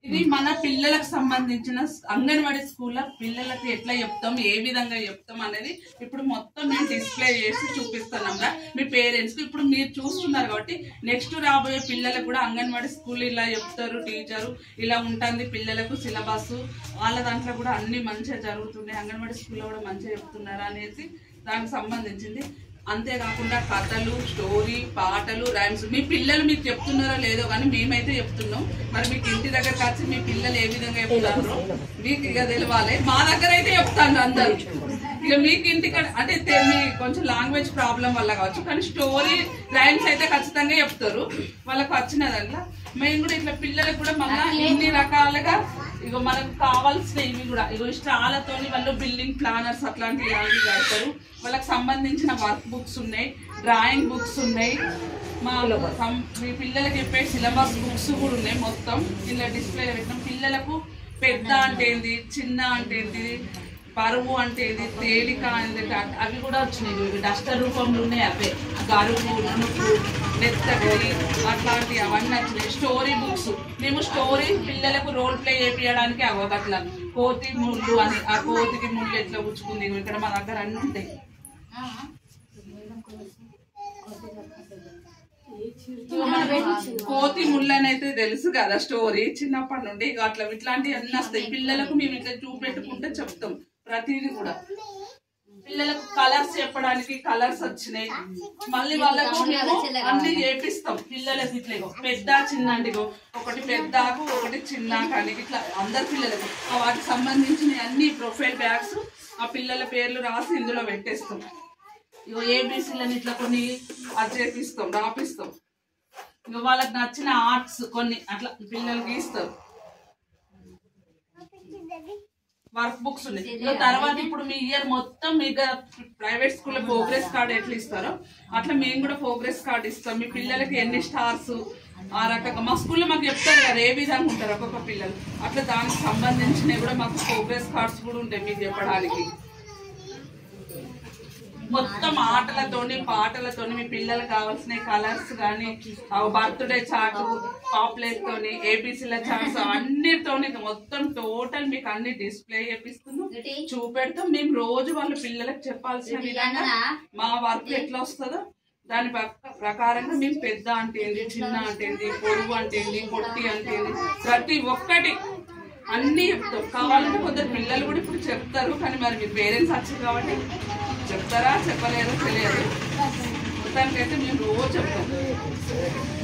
ఇది మన పిల్లలకు సంబంధించిన అంగన్వాడీ స్కూల్లో పిల్లలకు ఎట్లా చెప్తాం, ఏ విధంగా చెప్తాం అనేది ఇప్పుడు మొత్తం మేము డిస్ప్లే చేసి చూపిస్తున్నాంరా మీ పేరెంట్స్కి. ఇప్పుడు మీరు చూస్తున్నారు కాబట్టి నెక్స్ట్ రాబోయే పిల్లలకు కూడా అంగన్వాడీ స్కూల్ ఇలా చెప్తారు, టీచరు ఇలా ఉంటుంది పిల్లలకు సిలబస్, వాళ్ళ దాంట్లో కూడా అన్ని మంచిగా జరుగుతున్నాయి, అంగన్వాడీ స్కూల్లో కూడా మంచిగా చెప్తున్నారు అనేసి దానికి సంబంధించింది. అంతేకాకుండా కథలు, స్టోరీ, పాటలు, రైమ్స్ మీ పిల్లలు మీకు చెప్తున్నారో లేదో కానీ మేమైతే చెప్తున్నాం. మరి మీకు ఇంటి దగ్గరకు వచ్చి మీ పిల్లలు ఏ విధంగా చెప్తారో మీకు ఇక తెలియాలి. మా దగ్గర అయితే చెప్తాను అందరు. ఇక మీకు ఇంటికి అంటే మీ కొంచెం లాంగ్వేజ్ ప్రాబ్లం వల్ల కావచ్చు, కానీ స్టోరీ, రైమ్స్ అయితే ఖచ్చితంగా చెప్తారు వాళ్ళకి వచ్చిన దాంట్లో. మేము కూడా ఇట్లా పిల్లలకు కూడా మళ్ళీ ఇన్ని రకాలుగా ఇగో మనకు కావాల్సిన ఇవి కూడా ఇగో స్టాలతో వాళ్ళు బిల్డింగ్ ప్లానర్స్ అట్లాంటివి కడతారు. వాళ్ళకి సంబంధించిన వర్క్ బుక్స్ ఉన్నాయి, డ్రాయింగ్ బుక్స్ ఉన్నాయి, మీ పిల్లలకి చెప్పే సిలబస్ బుక్స్ కూడా ఉన్నాయి. మొత్తం ఇలా డిస్ప్లే పెట్టినాం. పిల్లలకు పెద్ద అంటే ఏంది, చిన్న అంటే ఏంటి, బరువు అంటే ఏంది, తేలిక అంటే అవి కూడా వచ్చినాయి. డస్టర్ రూపంలో ఉన్నాయి. అవే గరువు, నునుపు, నెత్తడి అట్లాంటివి అవన్నీ వచ్చినాయి. స్టోరీ బుక్స్ మేము స్టోరీ పిల్లలకు రోల్ ప్లే చేయించడానికి అట్లా కోతి ముళ్ళు అని, ఆ కోతికి ముళ్ళు ఎట్లా గుచ్చుకుంది ఇక్కడ మా దగ్గర అన్నీ ఉంటాయి. కోతి ముళ్ళు అని అయితే తెలుసు కదా స్టోరీ చిన్నప్పటి నుండి. అట్లా ఇట్లాంటివి అన్నీ వస్తాయి పిల్లలకు. మేము ఇట్లా చూపెట్టుకుంటే చెప్తాం ప్రతిదీ కూడా. పిల్లలకు కలర్స్ చెప్పడానికి కలర్స్ వచ్చినాయి. మళ్ళీ వాళ్ళకు అన్ని చేపిస్తాం పిల్లలకు. ఇట్లా పెద్ద చిన్న అంటే ఒకటి పెద్దకు ఒకటి చిన్నకు అని ఇట్లా అందరు పిల్లలకు వాటికి సంబంధించిన అన్ని ప్రొఫైల్ బ్యాగ్స్ ఆ పిల్లల పేర్లు రాసి ఇందులో పెట్టేస్తాం. ఇగో ఏబీసీలని ఇట్లా కొన్ని అది చేపిస్తాం, రాపిస్తాం. ఇక వాళ్ళకి నచ్చిన ఆర్ట్స్ కొన్ని అట్లా పిల్లలకి ఇస్తారు. వర్క్ బుక్స్ ఉన్నాయి. తర్వాత ఇప్పుడు మీ ఇయర్ మొత్తం మీకు ప్రైవేట్ స్కూల్లో ప్రోగ్రెస్ కార్డ్ ఎట్లా ఇస్తారో అట్లా మేము కూడా ప్రోగ్రెస్ కార్డ్ ఇస్తాం. మీ పిల్లలకి ఎన్ని స్టార్స్ ఆ రకంగా మా స్కూల్లో మాకు చెప్తారు కదా ఏ విధంగా ఉంటారు ఒక్కొక్క పిల్లలు. అట్లా దానికి సంబంధించినవి కూడా మాకు ప్రోగ్రెస్ కార్డ్స్ కూడా ఉంటాయి మీకు చెప్పడానికి. మొత్తం ఆటలతోని పాటలతోని మీ పిల్లలకు కావాల్సిన కలర్స్ కానీ, బర్త్డే చార్ట్, పాప్లెట్ తోని, ఏబీసీల చార్ట్స్ అన్నిటితోని మొత్తం టోటల్ మీకు అన్ని డిస్ప్లే చేపిస్తున్నాం, చూపెడతాం. మేము రోజు వాళ్ళ పిల్లలకు చెప్పాల్సిన విధంగా మా వర్క్ ఎట్లా వస్తుందో దాని ప్రకారంగా మేము పెద్ద అంటే ఏంటి, చిన్న అంటే ఏంటి, పొడుగు అంటే ఏంటి, పొట్టి అంటే ఏంటి, ప్రతి ఒక్కటి అన్ని చెప్తాం. కావాలంటే కొందరు పిల్లలు కూడా ఇప్పుడు చెప్తారు, కానీ మరి మీ పేరెంట్స్ వచ్చారు కాబట్టి చెప్తారా చెప్పలేదో తెలియదు. మొత్తానికైతే మేము రోజు చెప్తాం.